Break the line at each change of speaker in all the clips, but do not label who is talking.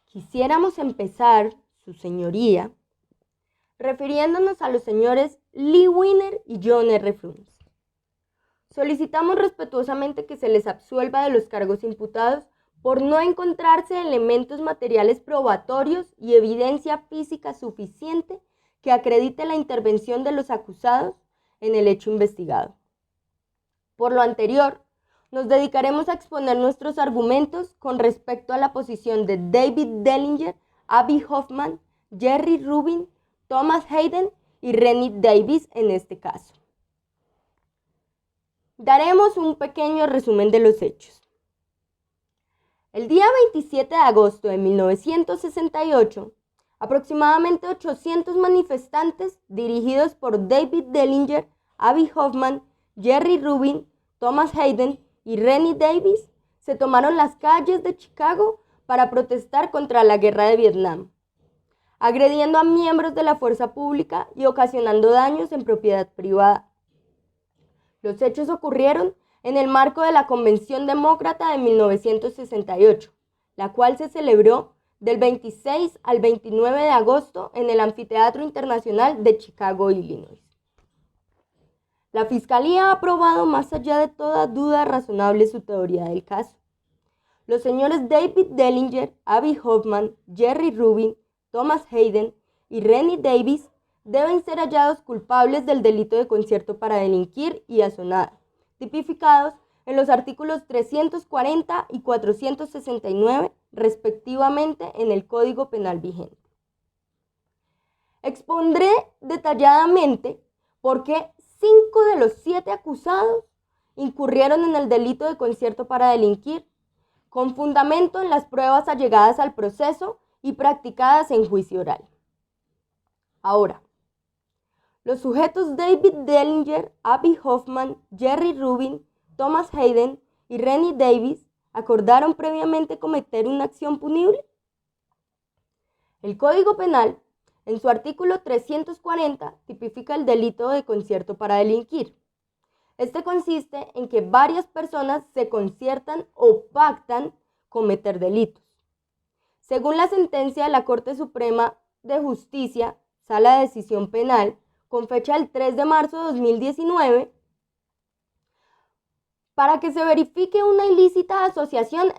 Quisiéramos empezar, Su Señoría, refiriéndonos a los señores Lee Wiener y John R. Frunze. Solicitamos respetuosamente que se les absuelva de los cargos imputados por no encontrarse elementos materiales probatorios y evidencia física suficiente que acredite la intervención de los acusados en el hecho investigado. Por lo anterior, nos dedicaremos a exponer nuestros argumentos con respecto a la posición de David Dellinger, Abbie Hoffman, Jerry Rubin, Thomas Hayden y Rennie Davis en este caso. Daremos un pequeño resumen de los hechos. El día 27 de agosto de 1968, aproximadamente 800 manifestantes dirigidos por David Dellinger, Abbie Hoffman, Jerry Rubin, Thomas Hayden y Rennie Davis se tomaron las calles de Chicago para protestar contra la guerra de Vietnam, agrediendo a miembros de la fuerza pública y ocasionando daños en propiedad privada. Los hechos ocurrieron en el marco de la Convención Demócrata de 1968, la cual se celebró del 26 al 29 de agosto en el Anfiteatro Internacional de Chicago, Illinois. La Fiscalía ha aprobado más allá de toda duda razonable su teoría del caso. Los señores David Dellinger, Abbie Hoffman, Jerry Rubin, Thomas Hayden y Rennie Davis deben ser hallados culpables del delito de concierto para delinquir y asonada, tipificados en los artículos 340 y 469, respectivamente, en el Código Penal vigente. Expondré detalladamente por qué 5 de los 7 acusados incurrieron en el delito de concierto para delinquir, con fundamento en las pruebas allegadas al proceso y practicadas en juicio oral. Ahora, los sujetos David Dellinger, Abbie Hoffman, Jerry Rubin, Thomas Hayden y Rennie Davis acordaron previamente cometer una acción punible. El Código Penal, en su artículo 340, tipifica el delito de concierto para delinquir. Este consiste en que varias personas se conciertan o pactan cometer delitos. Según la sentencia de la Corte Suprema de Justicia, Sala de Decisión Penal, con fecha del 3 de marzo de 2019, para que se verifique una ilícita asociación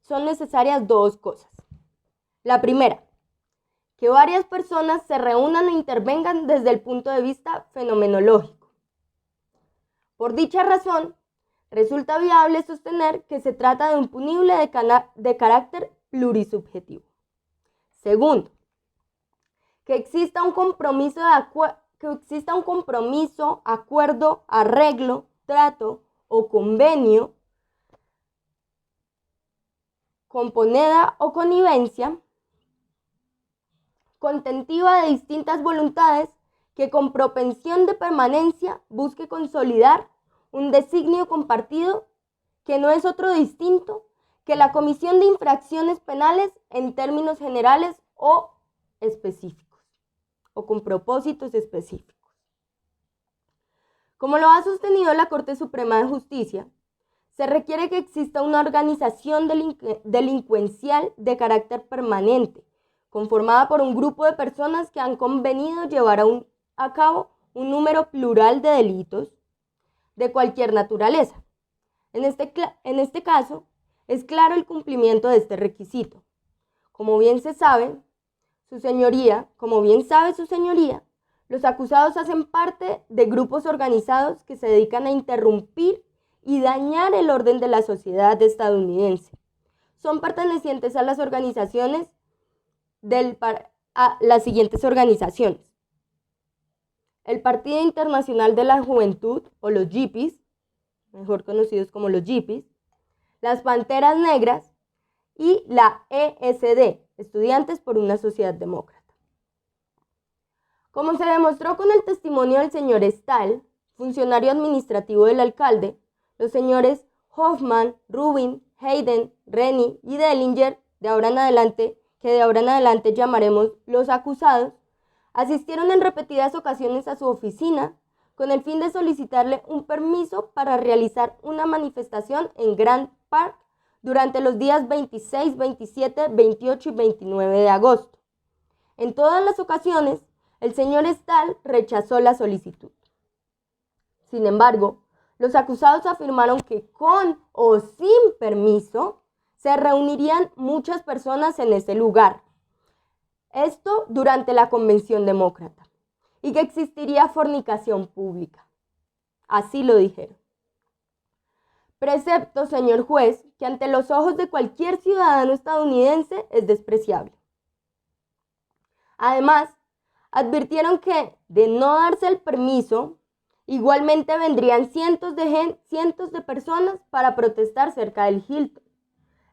son necesarias 2 cosas. La primera, que varias personas se reúnan e intervengan desde el punto de vista fenomenológico. Por dicha razón, resulta viable sostener que se trata de un punible de carácter plurisubjetivo. Segundo, que exista un compromiso, acuerdo, arreglo, trato o convenio, componenda o connivencia, contentiva de distintas voluntades que con propensión de permanencia busque consolidar un designio compartido que no es otro distinto que la comisión de infracciones penales en términos generales o específicos, o con propósitos específicos. Como lo ha sostenido la Corte Suprema de Justicia, se requiere que exista una organización delincuencial de carácter permanente, conformada por un grupo de personas que han convenido llevar a cabo un número plural de delitos de cualquier naturaleza. En este caso, es claro el cumplimiento de este requisito. Como bien sabe su señoría, los acusados hacen parte de grupos organizados que se dedican a interrumpir y dañar el orden de la sociedad estadounidense. Son pertenecientes a las siguientes organizaciones: el Partido Internacional de la Juventud, o los Yippies, mejor conocidos como los Yippies, las Panteras Negras y la ESD, Estudiantes por una Sociedad Demócrata. Como se demostró con el testimonio del señor Stahl, funcionario administrativo del alcalde, los señores Hoffman, Rubin, Hayden, Rennie y Dellinger, que de ahora en adelante llamaremos los acusados, asistieron en repetidas ocasiones a su oficina con el fin de solicitarle un permiso para realizar una manifestación en Grant Park durante los días 26, 27, 28 y 29 de agosto. En todas las ocasiones, el señor Stahl rechazó la solicitud. Sin embargo, los acusados afirmaron que con o sin permiso se reunirían muchas personas en ese lugar. Esto durante la convención demócrata, y que existiría fornicación pública. Así lo dijeron. Precepto, señor juez, que ante los ojos de cualquier ciudadano estadounidense es despreciable. Además, advirtieron que, de no darse el permiso, igualmente vendrían cientos de personas para protestar cerca del Hilton.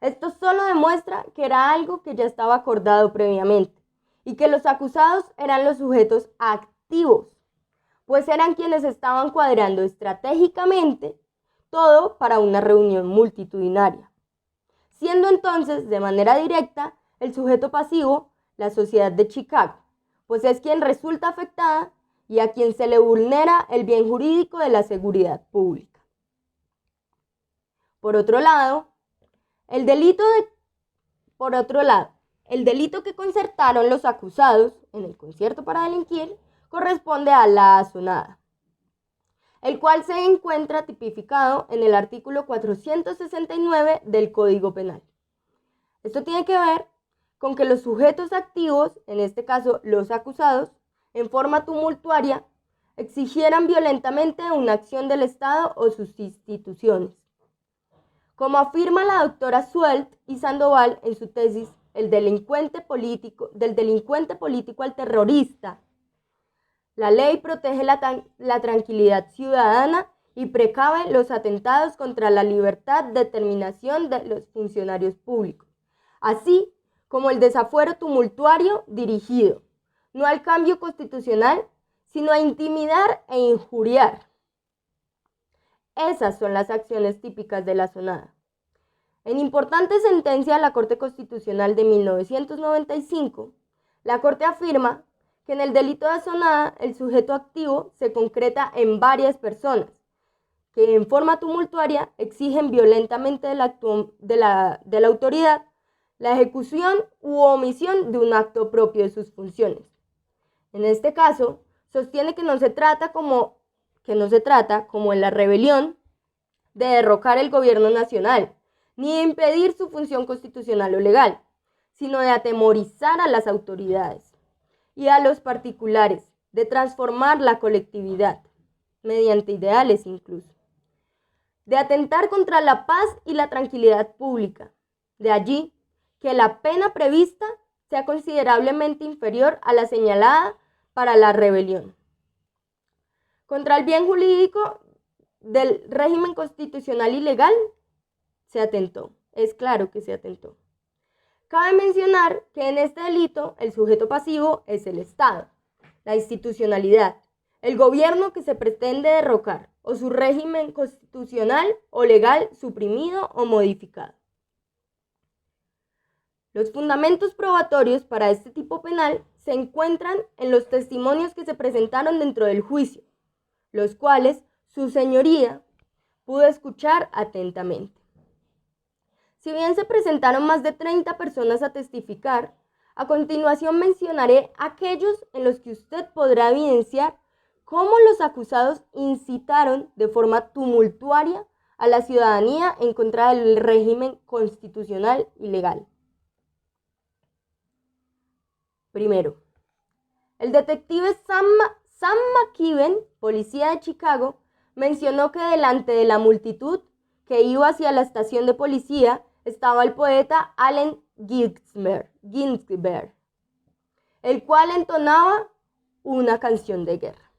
Esto solo demuestra que era algo que ya estaba acordado previamente y que los acusados eran los sujetos activos, pues eran quienes estaban cuadrando estratégicamente todo para una reunión multitudinaria, siendo entonces de manera directa el sujeto pasivo la sociedad de Chicago, pues es quien resulta afectada y a quien se le vulnera el bien jurídico de la seguridad pública. Por otro lado, el delito que concertaron los acusados en el concierto para delinquir corresponde a la asonada, el cual se encuentra tipificado en el artículo 469 del Código Penal. Esto tiene que ver con que los sujetos activos, en este caso los acusados, en forma tumultuaria, exigieran violentamente una acción del Estado o sus instituciones. Como afirma la doctora Suelt y Sandoval en su tesis del delincuente político al terrorista, la ley protege la tranquilidad ciudadana y precave los atentados contra la libertad de determinación de los funcionarios públicos, así como el desafuero tumultuario dirigido, no al cambio constitucional, sino a intimidar e injuriar. Esas son las acciones típicas de la asonada. En importante sentencia de la Corte Constitucional de 1995, la Corte afirma que en el delito de asonada el sujeto activo se concreta en varias personas que en forma tumultuaria exigen violentamente de la autoridad la ejecución u omisión de un acto propio de sus funciones. En este caso, sostiene que no se trata como en la rebelión de derrocar el gobierno nacional, ni de impedir su función constitucional o legal, sino de atemorizar a las autoridades y a los particulares, de transformar la colectividad, mediante ideales incluso, de atentar contra la paz y la tranquilidad pública. De allí que la pena prevista sea considerablemente inferior a la señalada para la rebelión. Contra el bien jurídico del régimen constitucional y legal se atentó, es claro que se atentó. Cabe mencionar que en este delito el sujeto pasivo es el Estado, la institucionalidad, el gobierno que se pretende derrocar o su régimen constitucional o legal suprimido o modificado. Los fundamentos probatorios para este tipo penal se encuentran en los testimonios que se presentaron dentro del juicio, los cuales su señoría pudo escuchar atentamente. Si bien se presentaron más de 30 personas a testificar, a continuación mencionaré aquellos en los que usted podrá evidenciar cómo los acusados incitaron de forma tumultuaria a la ciudadanía en contra del régimen constitucional y legal. Primero, el detective Sam McKibben, policía de Chicago, mencionó que delante de la multitud que iba hacia la estación de policía estaba el poeta Allen Ginsberg, el cual entonaba una canción de guerra.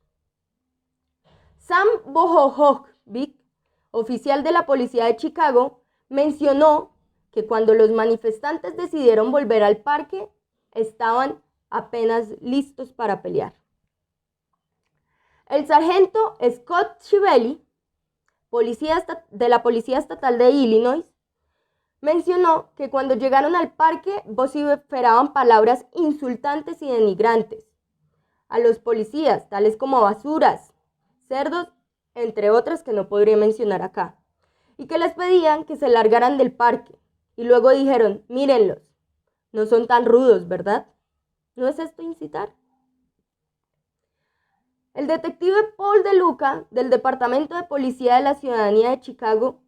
Sam Bohojovic, oficial de la policía de Chicago, mencionó que cuando los manifestantes decidieron volver al parque, estaban apenas listos para pelear. El sargento Scott Chivelli, policía de la Policía Estatal de Illinois, mencionó que cuando llegaron al parque vociferaban palabras insultantes y denigrantes a los policías, tales como basuras, cerdos, entre otras que no podría mencionar acá, y que les pedían que se largaran del parque. Y luego dijeron, mírenlos, no son tan rudos, ¿verdad? ¿No es esto incitar? El detective Paul De Luca, del Departamento de Policía de la Ciudadanía de Chicago,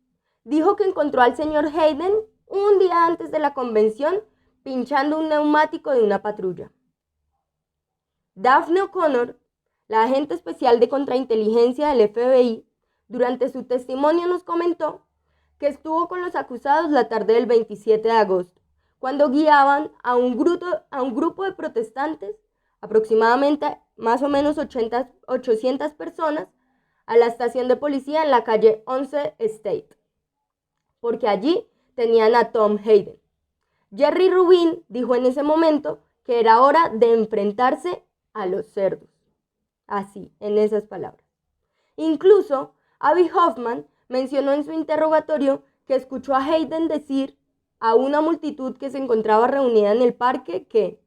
dijo que encontró al señor Hayden un día antes de la convención pinchando un neumático de una patrulla. Daphne O'Connor, la agente especial de contrainteligencia del FBI, durante su testimonio nos comentó que estuvo con los acusados la tarde del 27 de agosto, cuando guiaban a un grupo de protestantes, aproximadamente más o menos 800 personas, a la estación de policía en la calle 11 State, porque allí tenían a Tom Hayden. Jerry Rubin dijo en ese momento que era hora de enfrentarse a los cerdos. Así, en esas palabras. Incluso, Abby Hoffman mencionó en su interrogatorio que escuchó a Hayden decir a una multitud que se encontraba reunida en el parque que,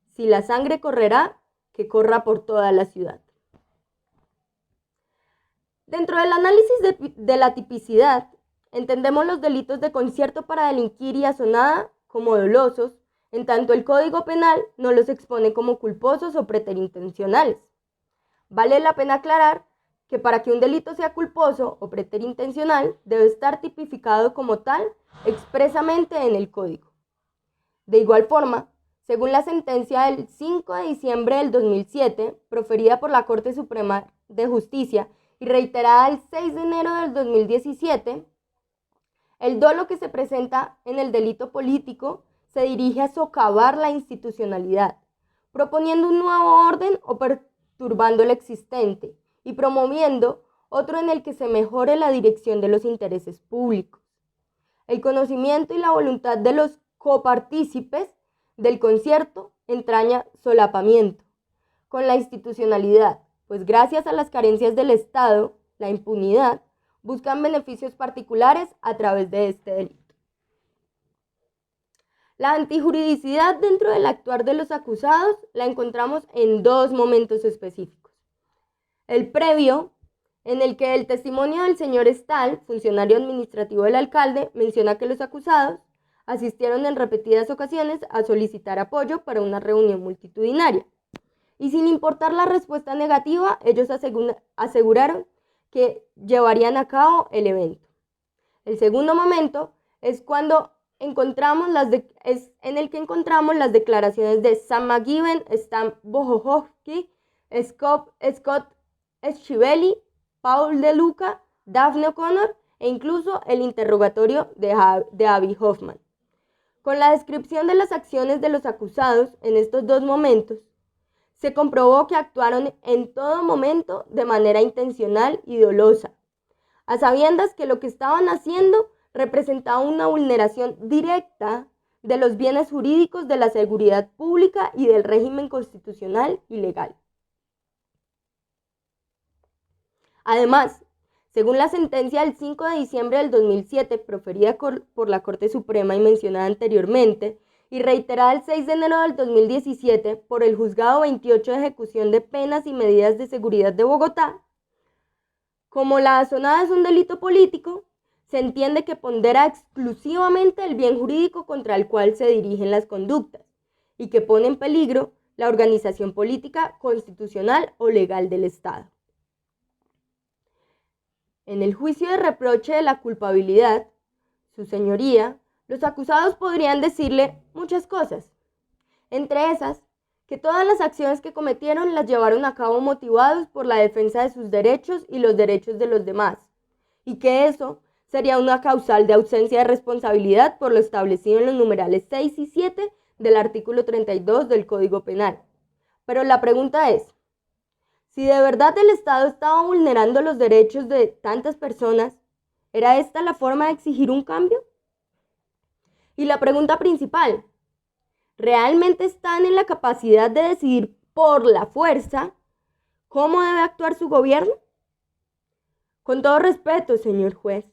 si la sangre correrá, que corra por toda la ciudad. Dentro del análisis de la tipicidad, entendemos los delitos de concierto para delinquir y asonada como dolosos, en tanto el Código Penal no los expone como culposos o preterintencionales. Vale la pena aclarar que para que un delito sea culposo o preterintencional, debe estar tipificado como tal expresamente en el Código. De igual forma, según la sentencia del 5 de diciembre del 2007, proferida por la Corte Suprema de Justicia y reiterada el 6 de enero del 2017, el dolo que se presenta en el delito político se dirige a socavar la institucionalidad, proponiendo un nuevo orden o perturbando el existente y promoviendo otro en el que se mejore la dirección de los intereses públicos. El conocimiento y la voluntad de los copartícipes del concierto entraña solapamiento con la institucionalidad, pues gracias a las carencias del Estado, la impunidad, buscan beneficios particulares a través de este delito. La antijuridicidad dentro del actuar de los acusados la encontramos en dos momentos específicos. El previo, en el que el testimonio del señor Stahl, funcionario administrativo del alcalde, menciona que los acusados asistieron en repetidas ocasiones a solicitar apoyo para una reunión multitudinaria. Y sin importar la respuesta negativa, ellos aseguraron que llevarían a cabo el evento. El segundo momento es cuando en el que encontramos las declaraciones de Sam McGibbon, Stan Bohojowski, Scott Schiavelli, Paul De Luca, Daphne O'Connor e incluso el interrogatorio de Abby Hoffman. Con la descripción de las acciones de los acusados en estos dos momentos, se comprobó que actuaron en todo momento de manera intencional y dolosa, a sabiendas que lo que estaban haciendo representaba una vulneración directa de los bienes jurídicos de la seguridad pública y del régimen constitucional y legal. Además, según la sentencia del 5 de diciembre del 2007 proferida por la Corte Suprema y mencionada anteriormente, y reiterada el 6 de enero del 2017 por el Juzgado 28 de Ejecución de Penas y Medidas de Seguridad de Bogotá, como la asonada es un delito político, se entiende que pondera exclusivamente el bien jurídico contra el cual se dirigen las conductas y que pone en peligro la organización política, constitucional o legal del Estado. En el juicio de reproche de la culpabilidad, su señoría, los acusados podrían decirle muchas cosas, entre esas, que todas las acciones que cometieron las llevaron a cabo motivados por la defensa de sus derechos y los derechos de los demás, y que eso sería una causal de ausencia de responsabilidad por lo establecido en los numerales 6 y 7 del artículo 32 del Código Penal. Pero la pregunta es, si de verdad el Estado estaba vulnerando los derechos de tantas personas, ¿era esta la forma de exigir un cambio? Y la pregunta principal, ¿realmente están en la capacidad de decidir por la fuerza cómo debe actuar su gobierno? Con todo respeto, señor juez,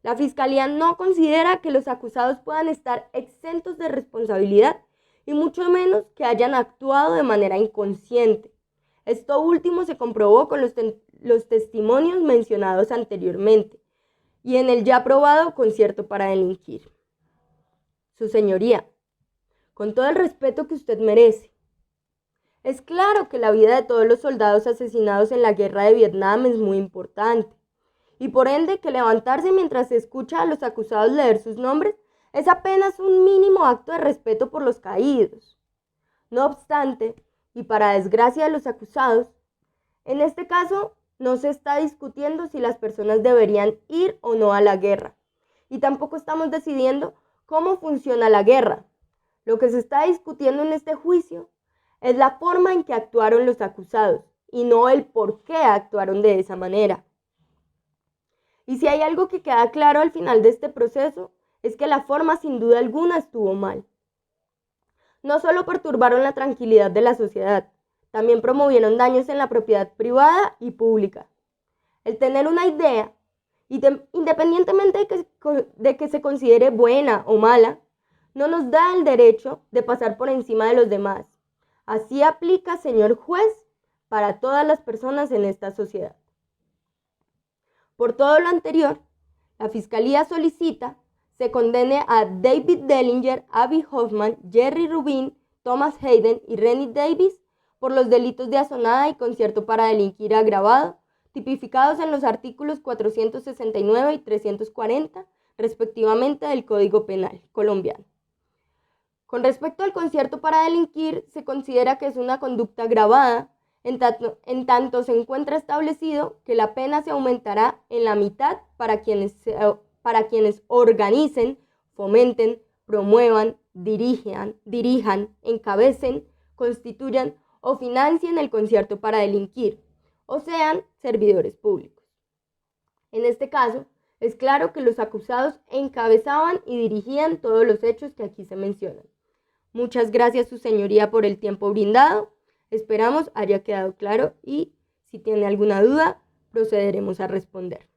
la Fiscalía no considera que los acusados puedan estar exentos de responsabilidad y mucho menos que hayan actuado de manera inconsciente. Esto último se comprobó con los testimonios mencionados anteriormente y en el ya aprobado concierto para delinquir. Su señoría, con todo el respeto que usted merece, es claro que la vida de todos los soldados asesinados en la guerra de Vietnam es muy importante, y por ende que levantarse mientras se escucha a los acusados leer sus nombres es apenas un mínimo acto de respeto por los caídos. No obstante, y para desgracia de los acusados, en este caso no se está discutiendo si las personas deberían ir o no a la guerra, y tampoco estamos decidiendo cómo funciona la guerra. Lo que se está discutiendo en este juicio es la forma en que actuaron los acusados y no el por qué actuaron de esa manera. Y si hay algo que queda claro al final de este proceso, es que la forma sin duda alguna estuvo mal. No solo perturbaron la tranquilidad de la sociedad, también promovieron daños en la propiedad privada y pública. El tener una idea, independientemente de que se considere buena o mala, no nos da el derecho de pasar por encima de los demás. Así aplica, señor juez, para todas las personas en esta sociedad. Por todo lo anterior, la Fiscalía solicita se condene a David Dellinger, Abby Hoffman, Jerry Rubin, Thomas Hayden y Rennie Davis por los delitos de asonada y concierto para delinquir agravado, tipificados en los artículos 469 y 340, respectivamente, del Código Penal colombiano. Con respecto al concierto para delinquir, se considera que es una conducta agravada, en tanto se encuentra establecido que la pena se aumentará en la mitad para quienes organicen, fomenten, promuevan, dirijan, encabecen, constituyan o financien el concierto para delinquir, o sean servidores públicos. En este caso, es claro que los acusados encabezaban y dirigían todos los hechos que aquí se mencionan. Muchas gracias, su señoría, por el tiempo brindado. Esperamos haya quedado claro y si tiene alguna duda, procederemos a responder.